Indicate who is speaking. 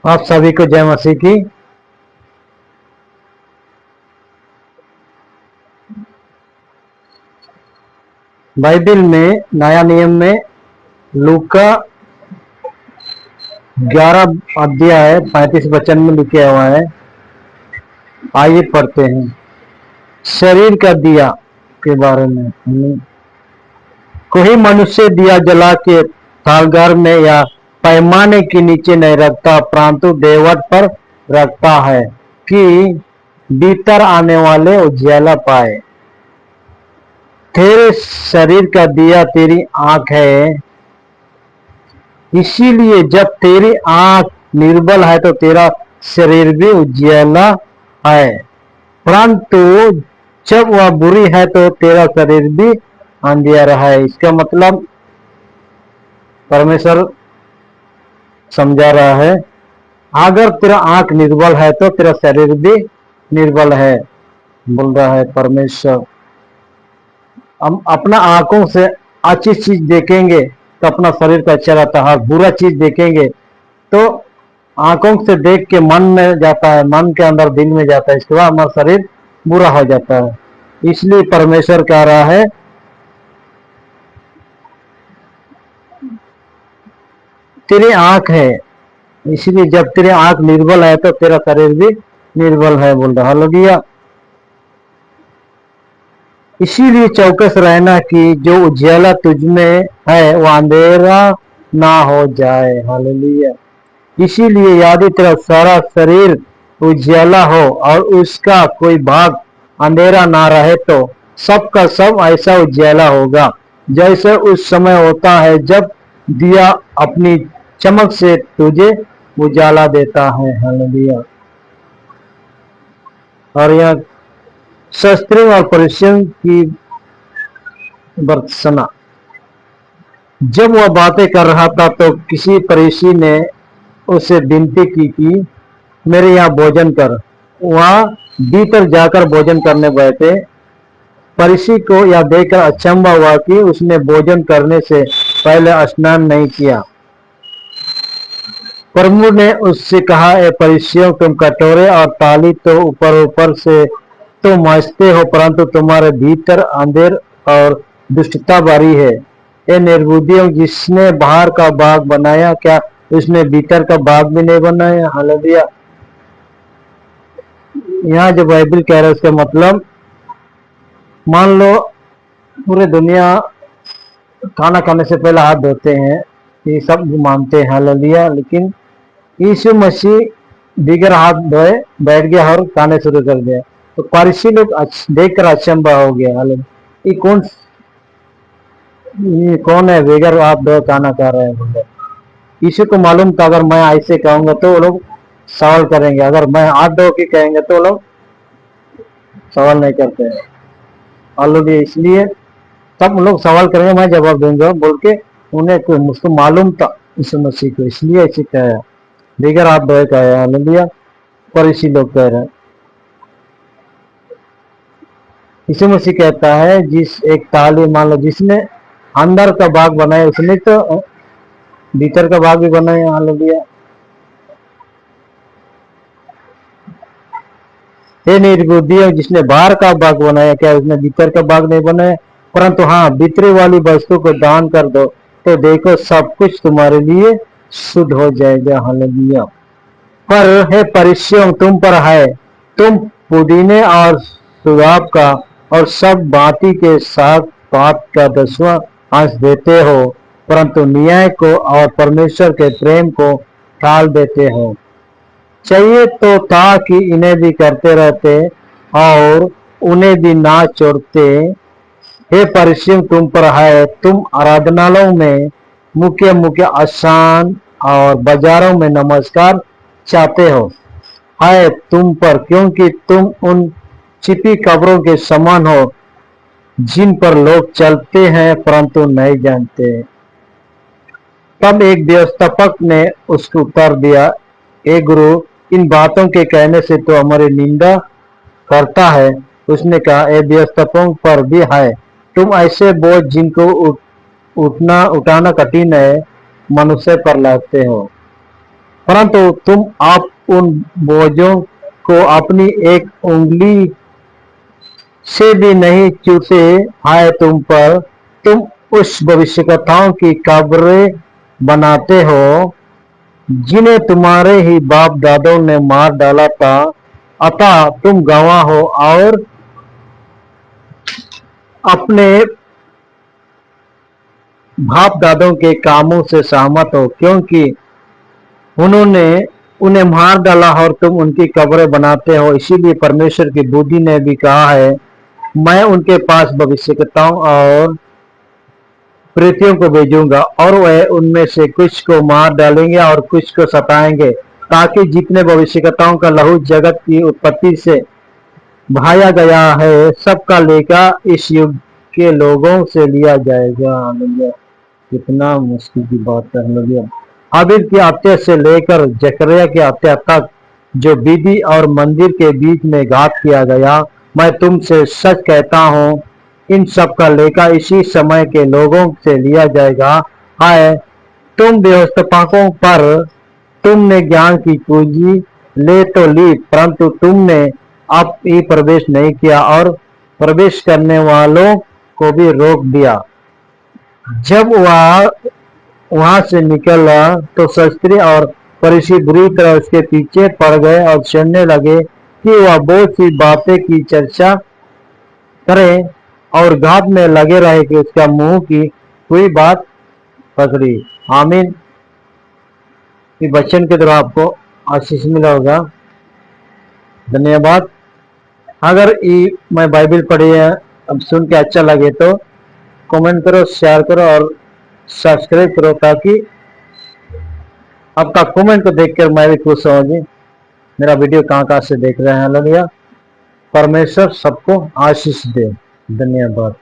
Speaker 1: आप सभी को जय मसीह की। बाइबल में नया नियम में लूका 11 अध्याय 35 वचन में लिखा हुआ है। आइए पढ़ते हैं। शरीर का दिया के बारे में। कोई मनुष्य दिया जला के थालगार में या पैमाने के नीचे नहीं रखता, परंतु देवट पर रखता है कि भीतर आने वाले उजियाला पाए। तेरे शरीर का दिया तेरी आंख है, इसीलिए जब तेरी आंख निर्बल है तो तेरा शरीर भी उजियाला है, परंतु जब वह बुरी है तो तेरा शरीर भी अंधियारा है। इसका मतलब परमेश्वर समझा रहा है, अगर तेरा आंख निर्बल है तो तेरा शरीर भी निर्बल है, बोल रहा है परमेश्वर। हम अपना आंखों से अच्छी चीज देखेंगे तो अपना शरीर का अच्छा रहता है, और बुरा चीज देखेंगे तो आंखों से देख के मन में जाता है, मन के अंदर दिल में जाता है, इसके बाद हमारा शरीर बुरा हो जाता है। इसलिए परमेश्वर कह रहा है, तेरी आंख है, इसलिए जब तेरी आंख निर्बल है तो तेरा शरीर भी निर्बल है, बोल रहा। हालेलुया। इसीलिए चौकस रहना कि जो उजियाला तुझ में है वो अंधेरा ना हो जाए। हालेलुया। इसीलिए यदि तेरा सारा शरीर उजियाला हो और उसका कोई भाग अंधेरा ना रहे तो सबका सब ऐसा उजियाला होगा जैसे उस समय होता है जब दिया अपनी चमक से तुझे उजाला देता है। हालेलुया। और यह शास्त्री और परिश्रम की बरसना। जब वह बातें कर रहा था तो किसी फरीसी ने उससे विनती की कि मेरे यहाँ भोजन कर। वह भीतर जाकर भोजन करने बैठे। फरीसी को यह देखकर अचंभा हुआ कि उसने भोजन करने से पहले स्नान नहीं किया। प्रभु ने उससे कहा, ए फरीसियों, तुम कटोरे और थाली तो ऊपर ऊपर से तो मांजते हो, परंतु तुम्हारे भीतर अंधेर और दुष्टता भरी है। ए निर्बुद्धियों, जिसने बाहर का बाग बनाया, क्या उसने भीतर का बाग भी नहीं बनाया? हालेलुया। यहाँ जो बाइबल कह रहा है उसका मतलब, मान लो पूरे दुनिया खाना खाने से पहले हाथ धोते हैं, ये सब मानते हैं। हालेलुया। लेकिन यीशु मसीह बिगर हाथ धोए बैठ गया और खाने शुरू कर दिया, तो पारसी लोग देखकर अचंभा हो गया। हालेलुया। ये कौन है बिगर हाथ धोए खाना खा रहे हैं? बोले यीशु को मालूम था अगर मैं ऐसे कहूंगा तो वो लोग सवाल करेंगे, अगर मैं हाथ धो के कहेंगे तो वो लोग सवाल नहीं करते हैं। हालेलुया। इसलिए तब लोग सवाल करेंगे, मैं जवाब दूंगा बोल के उन्हें मुझको मालूम था यीशु मसीह को, इसलिए ऐसे कहा, बिगर हाथ धोए कहा। हालेलुया। पर इसी लोग कह रहे हैं, यीशु मसीह कहता है, जिस एक ताली मान लो जिसने अंदर का बाग बनाया उसने तो भीतर का बाग भी बनाया। हालेलुया। हे निर्बुद्धियों, जिसने बाहर का बाग बनाया, क्या उसने भीतर का बाग नहीं बनाया? परंतु हाँ, भीतरी वाली वस्तु को दान कर दो तो देखो सब कुछ तुम्हारे लिए शुद्ध हो जाएगा। हालेलुया। पर हे परिश्रम तुम पर है, तुम पुदीने और सुदाब का और सब बाती के साथ पात का 10वां अंश देते हो, परंतु न्याय को और परमेश्वर के प्रेम को टाल देते हो। चाहिए तो था कि इन्हें भी करते रहते और उन्हें भी ना छोड़ते। हे परिश्रम तुम पर है, तुम आराधनालयों में मुख्य मुख्य आसान और बाजारों में नमस्कार चाहते हो, है तुम पर, क्योंकि तुम उन छिपी कब्रों के समान हो जिन पर लोग चलते हैं परंतु नहीं जानते। तब एक व्यवस्थापक ने उसको उत्तर दिया, हे गुरु, इन बातों के कहने से तो हमारी निंदा करता है। उसने कहा, ए व्यवस्थापकों पर भी है, तुम ऐसे बोझ जिनको उठाना कठिन है मनुष्य पर लादते हो। परंतु तुम आप उन बोझों को अपनी एक उंगली से भी नहीं चूते, हाय तुम पर, तुम उस भविष्यवक्ताओं की कब्रें बनाते हो जिन्हें तुम्हारे ही बाप दादों ने मार डाला था। अतः तुम गवाह हो और अपने बाप दादों के कामों से सहमत हो, क्योंकि उन्होंने उन्हें मार डाला और तुम उनकी कब्रें बनाते हो। इसीलिए परमेश्वर की बुद्धि ने भी कहा है, मैं उनके पास भविष्यवक्ताओं और प्रेरितों को भेजूंगा और वह उनमें से कुछ को मार डालेंगे और कुछ को सताएंगे, ताकि जितने भविष्यवक्ताओं का लहू जगत की उत्पत्ति से बहाया गया है, सबका लेखा इस युग के लोगों से लिया जाएगा। हालेलुया। कितना मुश्किल की बात है। हालेलुया। हाबिल की हत्या से लेकर जकरिया की हत्या तक जो विधि और मंदिर के बीच में घात किया गया, मैं तुमसे सच कहता हूँ, इन सब का लेखा इसी समय के लोगों से लिया जाएगा। हाय तुम व्यवस्थापकों पर, तुमने ज्ञान की पूंजी ले तो ली, परंतु तुमने अब ही प्रवेश नहीं किया और प्रवेश करने वालों को भी रोक दिया। जब वह वहां से निकला तो शास्त्री और फरीसी बुरी तरह उसके पीछे पड़ गए और चढ़ने लगे कि वह बहुत सी बातें की चर्चा करे और घात में लगे रहे कि उसका मुंह की कोई बात पकड़ी। आमीन। इस वचन के द्वारा आपको आशीष मिला होगा। धन्यवाद। अगर ये मैं बाइबल पढ़ी है अब सुन के अच्छा लगे तो कमेंट करो, शेयर करो और सब्सक्राइब करो, ताकि आपका कमेंट को देखकर मैं भी खुश हूँ जी मेरा वीडियो कहाँ से देख रहे हैं। हालेलुया। परमेश्वर सबको आशीष दे। धन्यवाद।